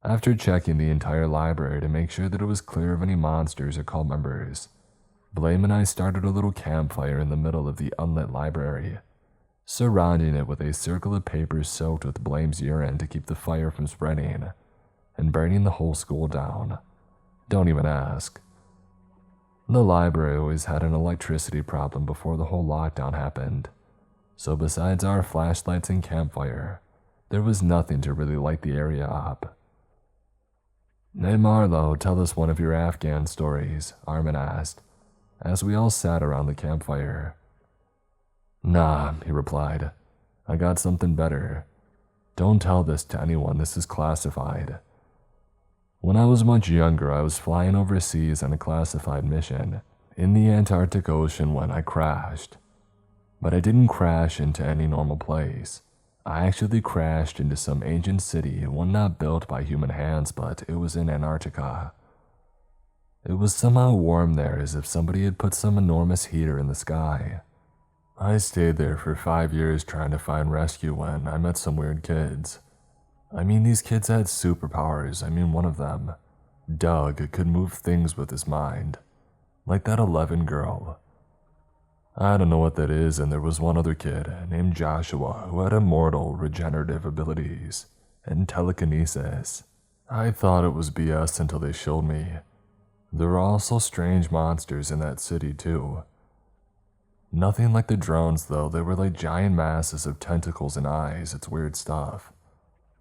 After checking the entire library to make sure that it was clear of any monsters or cult members, Blame and I started a little campfire in the middle of the unlit library, surrounding it with a circle of papers soaked with Blame's urine to keep the fire from spreading and burning the whole school down. Don't even ask. The library always had an electricity problem before the whole lockdown happened, so besides our flashlights and campfire, there was nothing to really light the area up. "Hey Marlow, tell us one of your Afghan stories," Armin asked, as we all sat around the campfire. "Nah," he replied. "I got something better. Don't tell this to anyone, this is classified. When I was much younger, I was flying overseas on a classified mission in the Antarctic Ocean when I crashed. But I didn't crash into any normal place. I actually crashed into some ancient city, one not built by human hands, but it was in Antarctica. It was somehow warm there, as if somebody had put some enormous heater in the sky. I stayed there for 5 years trying to find rescue when I met some weird kids. I mean, these kids had superpowers. I mean, one of them, Doug, could move things with his mind, like that 11 girl. I don't know what that is, and there was one other kid named Joshua who had immortal regenerative abilities and telekinesis. I thought it was BS until they showed me. There were also strange monsters in that city too. Nothing like the drones though, they were like giant masses of tentacles and eyes, it's weird stuff.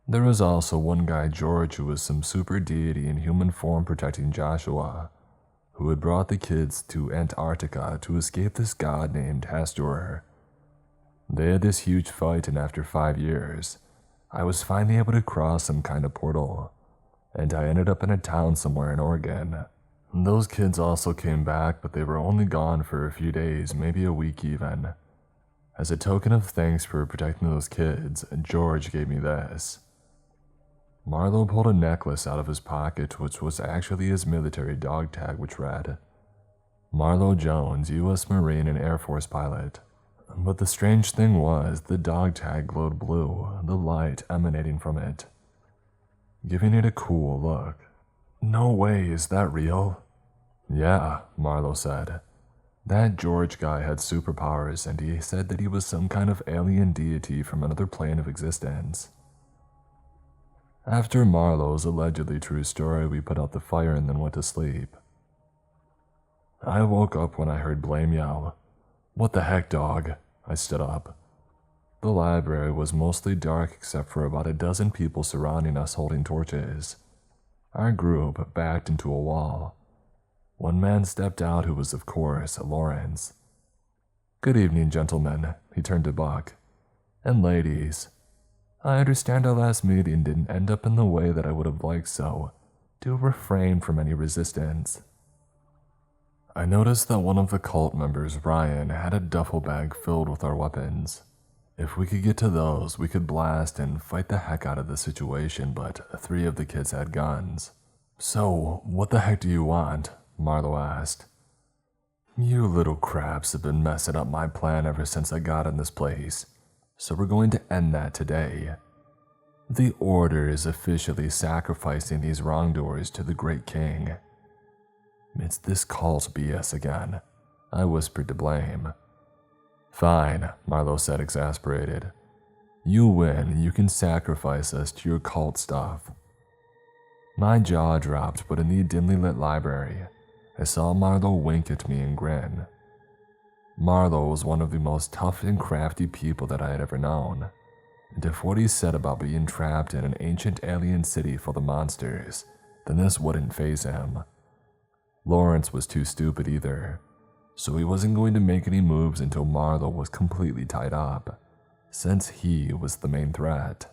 There was also one guy, George, who was some super deity in human form protecting Joshua, who had brought the kids to Antarctica to escape this god named Hastur. They had this huge fight, and after 5 years, I was finally able to cross some kind of portal, and I ended up in a town somewhere in Oregon. Those kids also came back, but they were only gone for a few days, maybe a week even. As a token of thanks for protecting those kids, George gave me this. Marlow pulled a necklace out of his pocket, which was actually his military dog tag, which read, Marlow Jones, U.S. Marine and Air Force pilot. But the strange thing was, the dog tag glowed blue, the light emanating from it, giving it a cool look. "No way, is that real?" "Yeah," Marlow said. "That George guy had superpowers, and he said that he was some kind of alien deity from another plane of existence." After Marlow's allegedly true story, we put out the fire and then went to sleep. I woke up when I heard Blame yell, "What the heck, dog?" I stood up. The library was mostly dark except for about a dozen people surrounding us holding torches. Our group backed into a wall. One man stepped out who was, of course, Lawrence. "Good evening, gentlemen," he turned to Buck. "And ladies. I understand our last meeting didn't end up in the way that I would have liked, so do refrain from any resistance." I noticed that one of the cult members, Ryan, had a duffel bag filled with our weapons. If we could get to those, we could blast and fight the heck out of the situation, but 3 of the kids had guns. "So, what the heck do you want?" Marlow asked. "You little craps have been messing up my plan ever since I got in this place, so we're going to end that today. The Order is officially sacrificing these wrongdoers to the Great King." "It's this cult BS again," I whispered to Blame. "Fine," Marlow said, exasperated. "You win, you can sacrifice us to your cult stuff." My jaw dropped, but in the dimly lit library, I saw Marlow wink at me and grin. Marlow was one of the most tough and crafty people that I had ever known, and if what he said about being trapped in an ancient alien city full of monsters, then this wouldn't faze him. Lawrence was too stupid either, so he wasn't going to make any moves until Marlow was completely tied up, since he was the main threat.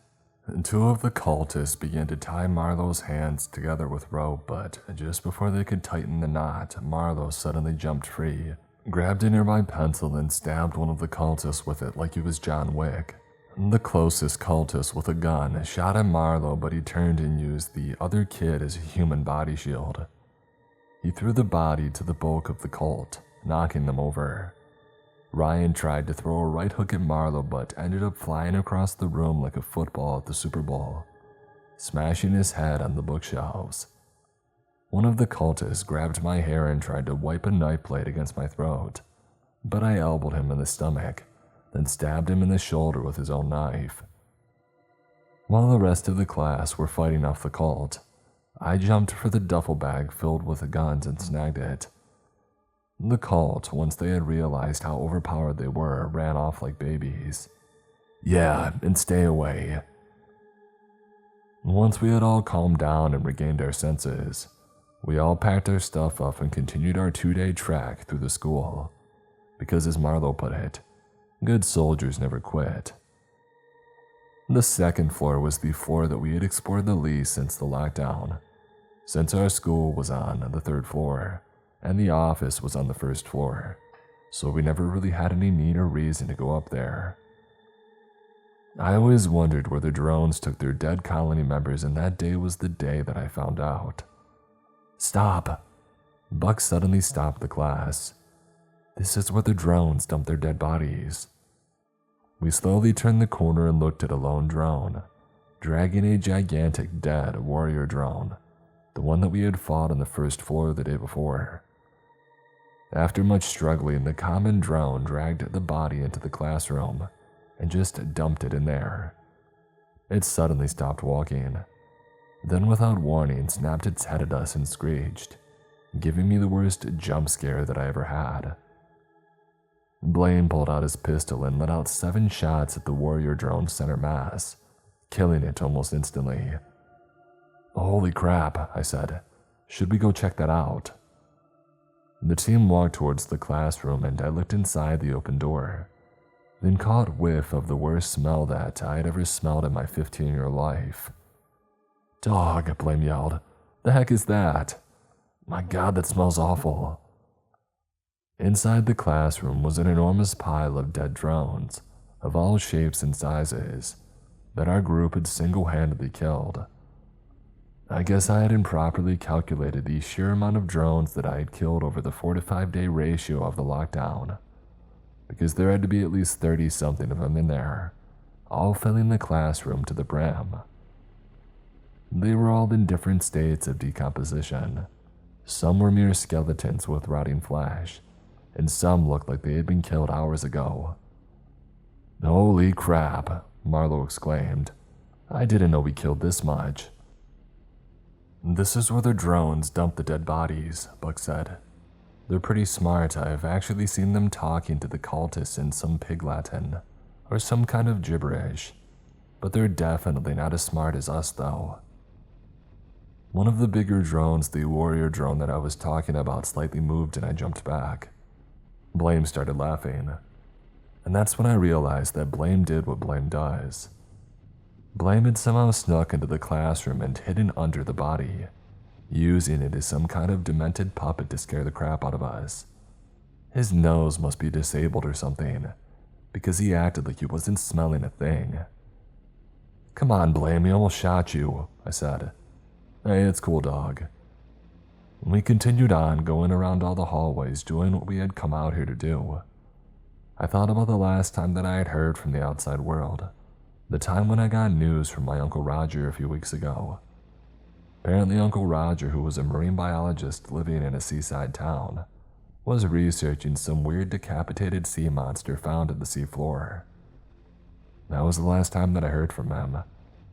2 of the cultists began to tie Marlow's hands together with rope, but just before they could tighten the knot, Marlow suddenly jumped free, grabbed a nearby pencil and stabbed one of the cultists with it like he was John Wick. The closest cultist with a gun shot at Marlow, but he turned and used the other kid as a human body shield. He threw the body to the bulk of the cult, knocking them over. Ryan tried to throw a right hook at Marlow, but ended up flying across the room like a football at the Super Bowl. smashing his head on the bookshelves. One of the cultists grabbed my hair and tried to wipe a knife blade against my throat, but I elbowed him in the stomach, then stabbed him in the shoulder with his own knife. While the rest of the class were fighting off the cult, I jumped for the duffel bag filled with the guns and snagged it. The cult, once they had realized how overpowered they were, ran off like babies. Yeah, and stay away. Once we had all calmed down and regained our senses, we all packed our stuff up and continued our 2-day trek through the school. Because as Marlow put it, good soldiers never quit. The second floor was the floor that we had explored the least since the lockdown, since our school was on the 3rd floor and the office was on the 1st floor, so we never really had any need or reason to go up there. I always wondered where the drones took their dead colony members, and that day was the day that I found out. Stop! Buck suddenly stopped the class. This is where the drones dump their dead bodies. We slowly turned the corner and looked at a lone drone, dragging a gigantic dead warrior drone, the one that we had fought on the 1st floor the day before. After much struggling, the common drone dragged the body into the classroom and just dumped it in there. It suddenly stopped walking, then without warning snapped its head at us and screeched, giving me the worst jump scare that I ever had. Blaine pulled out his pistol and let out 7 shots at the warrior drone's center mass, killing it almost instantly. Holy crap, I said. Should we go check that out? The team walked towards the classroom and I looked inside the open door, then caught whiff of the worst smell that I had ever smelled in my 15-year life. Dog, Blaine yelled. The heck is that? My God, that smells awful. Inside the classroom was an enormous pile of dead drones, of all shapes and sizes, that our group had single-handedly killed. I guess I had improperly calculated the sheer amount of drones that I had killed over the 4 to 5 day ratio of the lockdown, because there had to be at least 30-something of them in there, all filling the classroom to the brim. They were all in different states of decomposition. Some were mere skeletons with rotting flesh, and some looked like they had been killed hours ago. Holy crap, Marlow exclaimed. I didn't know we killed this much. This is where the drones dump the dead bodies, Buck said. They're pretty smart. I've actually seen them talking to the cultists in some pig Latin, or some kind of gibberish, but they're definitely not as smart as us though. One of the bigger drones, the warrior drone that I was talking about, slightly moved and I jumped back. Blame started laughing, and that's when I realized that Blame did what Blame does. Blame had somehow snuck into the classroom and hidden under the body, using it as some kind of demented puppet to scare the crap out of us. His nose must be disabled or something, because he acted like he wasn't smelling a thing. Come on, Blame, he almost shot you, I said. Hey, it's cool, dog. We continued on, going around all the hallways, doing what we had come out here to do. I thought about the last time that I had heard from the outside world. The time when I got news from my Uncle Roger a few weeks ago. Apparently Uncle Roger, who was a marine biologist living in a seaside town, was researching some weird decapitated sea monster found at the seafloor. That was the last time that I heard from him,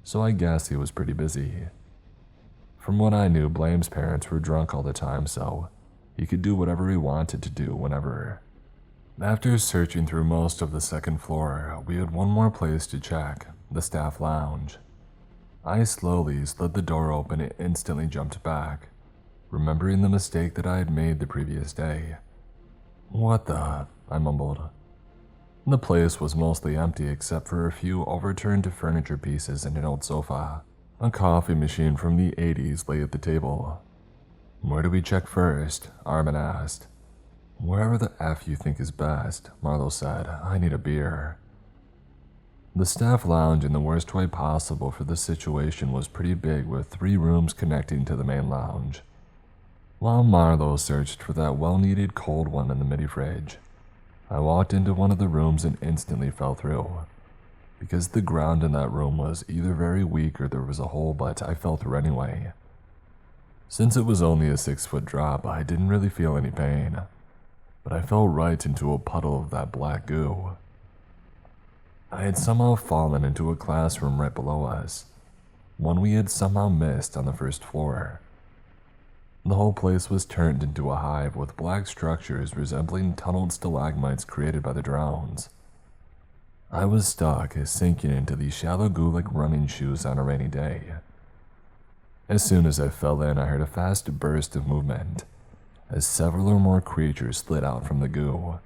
so I guess he was pretty busy. From what I knew, Blame's parents were drunk all the time, so he could do whatever he wanted to do whenever. After searching through most of the 2nd floor, we had one more place to check, the staff lounge. I slowly slid the door open and instantly jumped back, remembering the mistake that I had made the previous day. What the? I mumbled. The place was mostly empty except for a few overturned furniture pieces and an old sofa. A coffee machine from the 80s lay at the table. Where do we check first? Armin asked. Wherever the F you think is best, Marlow said. I need a beer. The staff lounge, in the worst way possible for the situation, was pretty big with 3 rooms connecting to the main lounge. While Marlow searched for that well-needed cold one in the midi-fridge, I walked into one of the rooms and instantly fell through, because the ground in that room was either very weak or there was a hole, but I fell through anyway. Since it was only a 6-foot drop, I didn't really feel any pain, but I fell right into a puddle of that black goo. I had somehow fallen into a classroom right below us, one we had somehow missed on the first floor. The whole place was turned into a hive with black structures resembling tunneled stalagmites created by the drones. I was stuck, sinking into these shallow goo like running shoes on a rainy day. As soon as I fell in, I heard a fast burst of movement, as several or more creatures slid out from the goo,